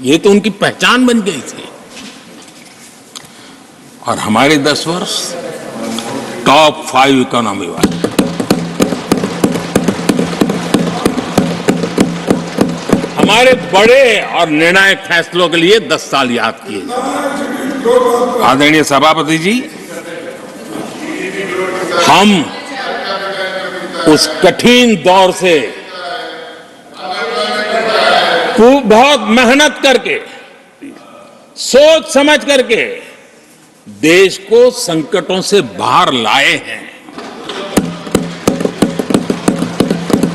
ये तो उनकी पहचान बन गई थी। और हमारे 10 वर्ष टॉप 5 इकोनॉमी वाले। हमारे बड़े और निर्णायक फैसलों के लिए 10 साल याद किए जाए। आदरणीय सभापति जी, हम उस कठिन दौर से बहुत मेहनत करके, सोच समझ करके देश को संकटों से बाहर लाए हैं।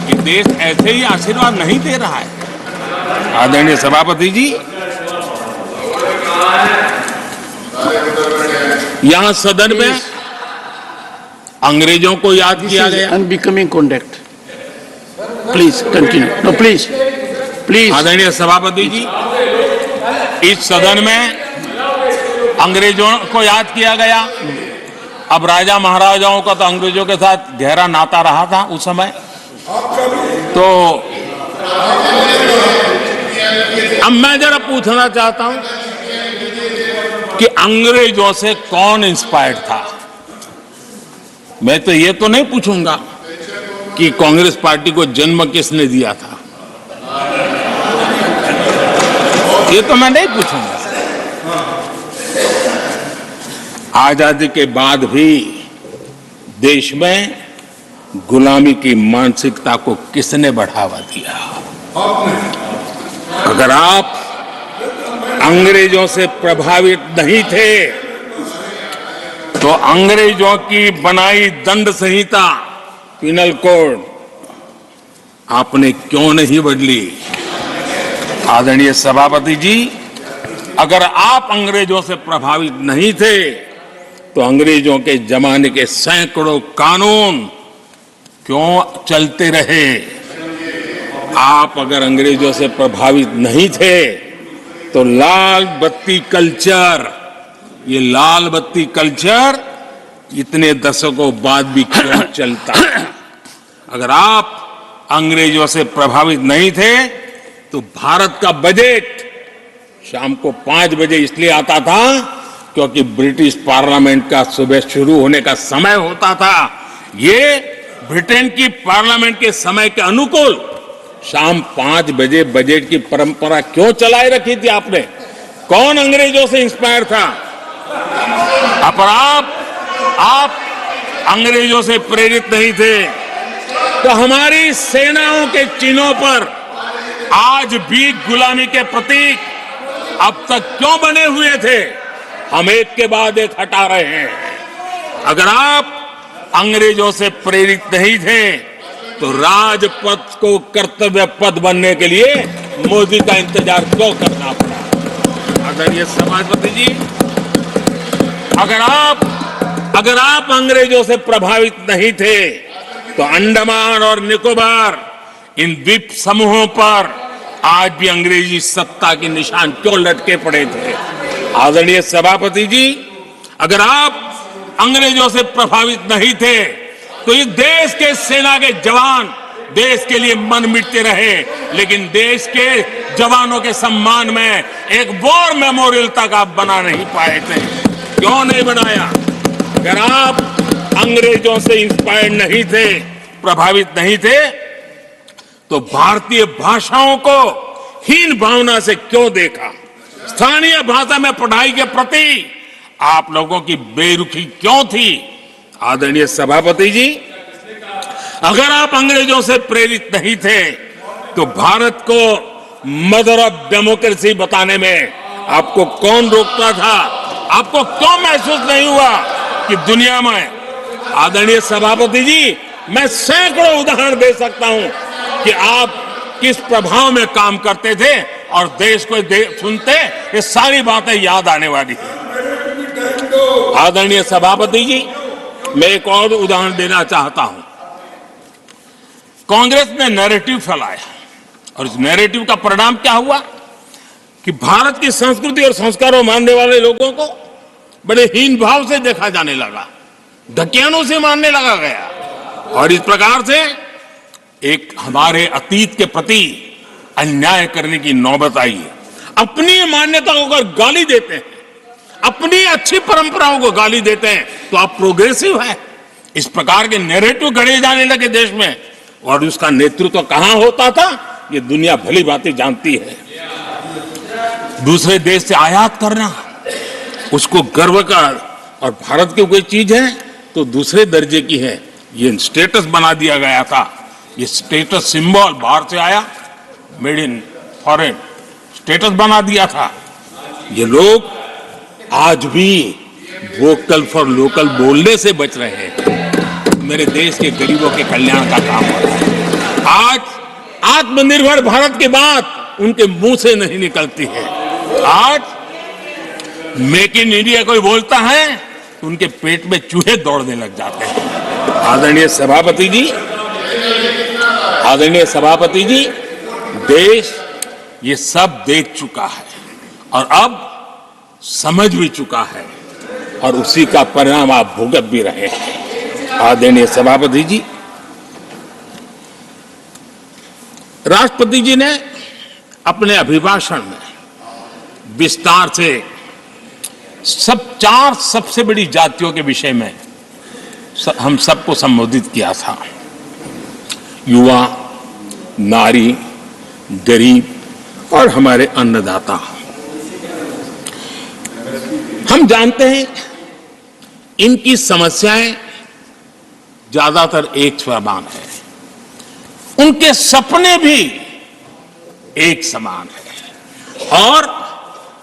कि देश ऐसे ही आशीर्वाद नहीं दे रहा है। आदरणीय सभापति जी, यहां सदन में अंग्रेजों को याद किया गया। Unbecoming conduct. Please continue. No please please. आदरणीय सभापति जी, इस सदन में अंग्रेजों को याद किया गया। अब राजा महाराजाओं का तो अंग्रेजों के साथ गहरा नाता रहा था उस समय। तो अब मैं जरा पूछना चाहता हूं कि अंग्रेजों से कौन इंस्पायर्ड था। मैं तो ये तो नहीं पूछूंगा कि कांग्रेस पार्टी को जन्म किसने दिया था, ये तो मैं नहीं पूछूंगा। आजादी के बाद भी देश में गुलामी की मानसिकता को किसने बढ़ावा दिया? अगर आप अंग्रेजों से प्रभावित नहीं थे तो अंग्रेजों की बनाई दंड संहिता, पिनल कोड, आपने क्यों नहीं बदली? आदरणीय सभापति जी, अगर आप अंग्रेजों से प्रभावित नहीं थे तो अंग्रेजों के जमाने के सैकड़ों कानून क्यों चलते रहे? आप अगर अंग्रेजों से प्रभावित नहीं थे तो लाल बत्ती कल्चर, ये लाल बत्ती कल्चर इतने दशकों बाद भी क्यों चलता? अगर आप अंग्रेजों से प्रभावित नहीं थे तो भारत का बजट शाम को 5 बजे इसलिए आता था क्योंकि ब्रिटिश पार्लियामेंट का सुबह शुरू होने का समय होता था। ये ब्रिटेन की पार्लियामेंट के समय के अनुकूल शाम 5 बजे बजट की परंपरा क्यों चलाए रखी थी आपने? कौन अंग्रेजों से इंस्पायर था? पर आप अंग्रेजों से प्रेरित नहीं थे तो हमारी सेनाओं के चिन्हों पर आज भी गुलामी के प्रतीक अब तक क्यों बने हुए थे? हम एक के बाद एक हटा रहे हैं। अगर आप अंग्रेजों से प्रेरित नहीं थे तो राजपथ को कर्तव्य पथ बनने के लिए मोदी का इंतजार क्यों करना पड़ा? आदरणीय सभापति जी, अगर आप अंग्रेजों से प्रभावित नहीं थे तो अंडमान और निकोबार, इन द्वीप समूहों पर आज भी अंग्रेजी सत्ता के निशान क्यों लटके पड़े थे? आदरणीय सभापति जी, अगर आप अंग्रेजों से प्रभावित नहीं थे तो इस देश के सेना के जवान देश के लिए मन मिटते रहे, लेकिन देश के जवानों के सम्मान में एक वॉर मेमोरियल तक आप बना नहीं पाए थे। क्यों नहीं बनाया? अगर आप अंग्रेजों से इंस्पायर्ड नहीं थे, प्रभावित नहीं थे, तो भारतीय भाषाओं को हीन भावना से क्यों देखा? स्थानीय भाषा में पढ़ाई के प्रति आप लोगों की बेरुखी क्यों थी? आदरणीय सभापति जी, अगर आप अंग्रेजों से प्रेरित नहीं थे तो भारत को मदर ऑफ डेमोक्रेसी बताने में आपको कौन रोकता था? आपको क्यों महसूस नहीं हुआ कि दुनिया में? आदरणीय सभापति जी, मैं सैकड़ों उदाहरण दे सकता हूं कि आप किस प्रभाव में काम करते थे और देश को सुनते ये सारी बातें याद आने वाली है। आदरणीय सभापति जी, मैं एक और उदाहरण देना चाहता हूं। कांग्रेस ने नैरेटिव फैलाया और इस नैरेटिव का परिणाम क्या हुआ कि भारत की संस्कृति और संस्कारों मानने वाले लोगों को बड़े हीन भाव से देखा जाने लगा, ढकियानों से मानने लगा गया और इस प्रकार से एक हमारे अतीत के प्रति अन्याय करने की नौबत आई। अपनी मान्यताओं को गाली देते हैं, अपनी अच्छी परंपराओं को गाली देते हैं, तो आप प्रोग्रेसिव है। इस प्रकार के नैरेटिव गढ़े जाने लगे देश में, और उसका नेतृत्व कहां होता था ये दुनिया भली भांति जानती है। दूसरे देश से आयात करना, उसको गर्व का, और भारत की कोई चीज है तो दूसरे दर्जे की है, ये स्टेटस बना दिया गया था। ये स्टेटस सिंबल बाहर से आया, मेड इन फॉरेन स्टेटस बना दिया था। ये लोग आज भी वोकल फॉर लोकल बोलने से बच रहे हैं। मेरे देश के गरीबों के कल्याण का काम हो रहा है। आज आत्मनिर्भर भारत की बात उनके मुंह से नहीं निकलती है। आज मेक इन इंडिया कोई बोलता है तो उनके पेट में चूहे दौड़ने लग जाते हैं। आदरणीय सभापति जी, देश ये सब देख चुका है और अब समझ भी चुका है, और उसी का परिणाम आप भुगत भी रहे हैं। आदरणीय सभापति जी, राष्ट्रपति जी ने अपने अभिभाषण में विस्तार से चार सबसे बड़ी जातियों के विषय में हम सबको संबोधित किया था। युवा, नारी, गरीब और हमारे अन्नदाता। हम जानते हैं इनकी समस्याएं ज्यादातर एक समान है, उनके सपने भी एक समान है, और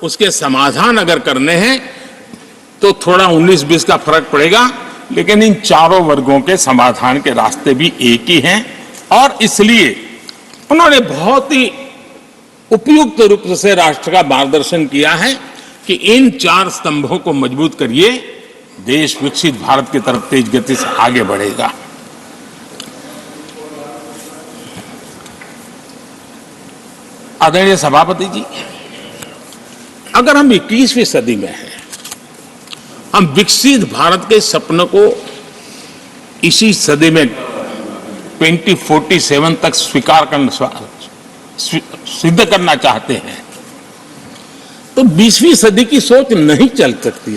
उसके समाधान अगर करने हैं तो थोड़ा 19-20 का फर्क पड़ेगा, लेकिन इन चारों वर्गों के समाधान के रास्ते भी एक ही हैं। और इसलिए उन्होंने बहुत ही उपयुक्त रूप से राष्ट्र का मार्गदर्शन किया है कि इन 4 स्तंभों को मजबूत करिए, देश विकसित भारत की तरफ तेज गति से आगे बढ़ेगा। आदरणीय सभापति जी, अगर हम 21वीं सदी में हैं, हम विकसित भारत के सपने को इसी सदी में 2047 तक सिद्ध करना चाहते हैं, तो 20वीं सदी की सोच नहीं चल सकती।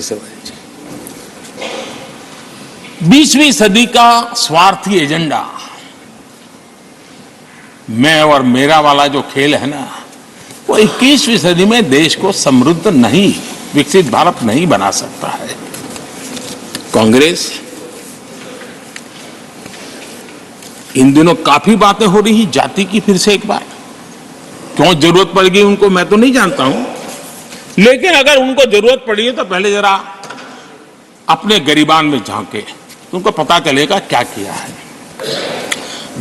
20वीं सदी का स्वार्थी एजेंडा, मैं और मेरा वाला जो खेल है ना, वो 21वीं सदी में देश को समृद्ध नहीं, विकसित भारत नहीं बना सकता है। कांग्रेस, इन दिनों काफी बातें हो रही जाति की, फिर से एक बार क्यों जरूरत पड़ गई उनको मैं तो नहीं जानता हूं, लेकिन अगर उनको जरूरत पड़ी है तो पहले जरा अपने गरिबान में झांके तो उनको पता चलेगा क्या किया है।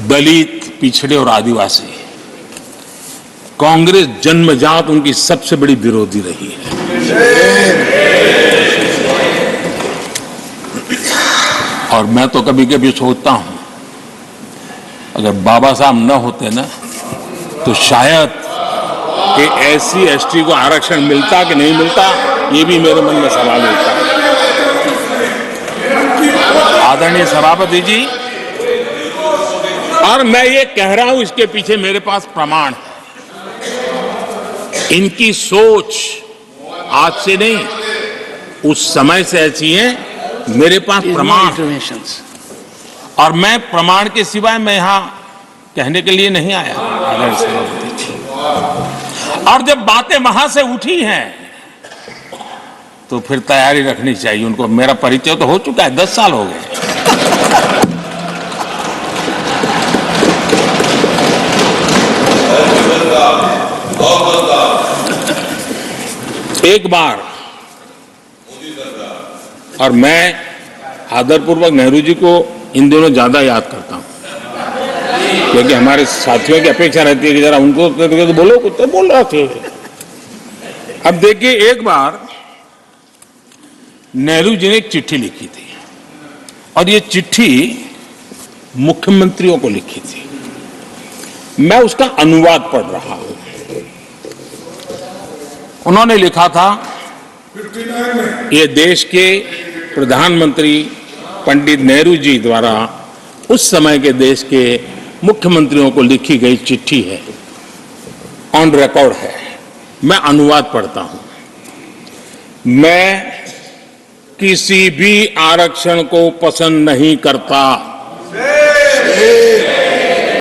दलित, पिछड़े और आदिवासी, कांग्रेस जन्मजात उनकी सबसे बड़ी विरोधी रही है। और मैं तो कभी कभी सोचता हूं, अगर बाबा साहब न होते ना तो शायद कि एससी एसटी को आरक्षण मिलता कि नहीं मिलता, ये भी मेरे मन में सवाल उठता है। आदरणीय सभापति जी, और मैं ये कह रहा हूं, इसके पीछे मेरे पास प्रमाण है। इनकी सोच आज से नहीं, उस समय से ऐसी है, मेरे पास प्रमाण। और मैं प्रमाण के सिवाय मैं यहां कहने के लिए नहीं आया। और जब बातें वहां से उठी हैं तो फिर तैयारी रखनी चाहिए उनको। मेरा परिचय तो हो चुका है, 10 साल हो गए। एक बार, और मैं आदरपूर्वक नेहरू जी को इन दिनों ज्यादा याद करता हूं, क्योंकि हमारे साथियों की अपेक्षा रहती है कि जरा उनको तो बोलो, कुछ तो बोल रहे थे। अब देखिए, एक बार नेहरू जी ने एक चिट्ठी लिखी थी, और ये चिट्ठी मुख्यमंत्रियों को लिखी थी। मैं उसका अनुवाद पढ़ रहा हूं। उन्होंने लिखा था, ये देश के प्रधानमंत्री पंडित नेहरू जी द्वारा उस समय के देश के मुख्यमंत्रियों को लिखी गई चिट्ठी है, ऑन रिकॉर्ड है। मैं अनुवाद पढ़ता हूं। मैं किसी भी आरक्षण को पसंद नहीं करता।